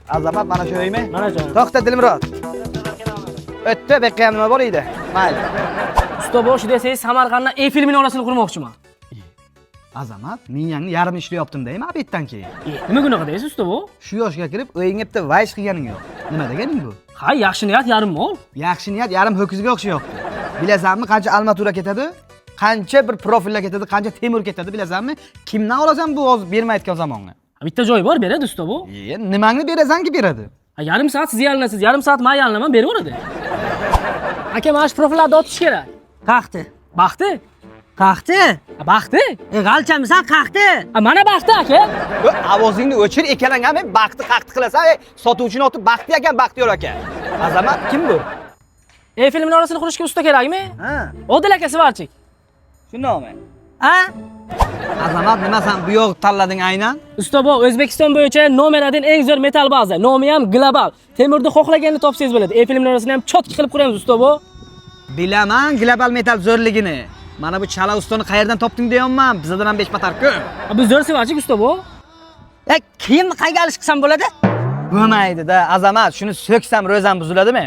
Azamat mana shu uymi? Mana shu. To'xta Dilmurod. O'tdi, bekka ham nima bor edi? Mayli. Usta boshi desangiz Samarqandda Eyfel minorasini qurmoqchiman. Azamat, men yangi yarim ishlayaptim deyman abetdan keyin. Nima gunoh deysiz usta bu? Shu yoshga kirib, o'yingga bitta vaysh qilganing yo'q. Nima deganing bu? Ha, yaxshi niyat yarim mol. Yaxshi niyat yarim ho'kizga o'xshayapti. Bilasanmi, qancha almatura ketadi? Qancha bir profillar ketadi, qancha temir ketadi bilasanmi? Kimdan olasan bu hozir bermayotgan zamonga? Bitta joy bor, beradi usta bu. Nimangni berasanki beradi? Yarim soat siz yalinasiz, yarim soat men yalinaman, beraveradi. Aka, mana shu profillarni otish kerak. Qaxti. Baxti? Qaxti? Baxti? G'alchamisan qaxti? Mana baxti aka. Ovozingni o'chir, ikkalangami baxti qaqti qilasan, sotuvchini otib baxti ekan, Baxtiyor aka. Azamat kim bu? Eyfel minorasini qurishga usta kerakmi? Ha, Odil aka Sivarchik. shundoqmi? Ha? Azamat, nima sen bu yo'q tanlading aynan? Usta bu O'zbekiston bo'yicha nomer 1 eng zo'r metal baza. Nomi ham global. Temirni xohlaganini topsangiz bo'ladi. Eyfel minorasini ham chotki qilib quramiz usta bu. Bilaman global metal zo'rligini. Mana bu chala ustani qayerdan topding deyapman. Bizdan ham 5 patar ko'p. Bu zo'r Sivarchik usta bu. Kiyimni qayga olish qilsam bo'ladi? Bo'lmaydi-da, Azamat, shuni so'ksam ro'zam buziladimi?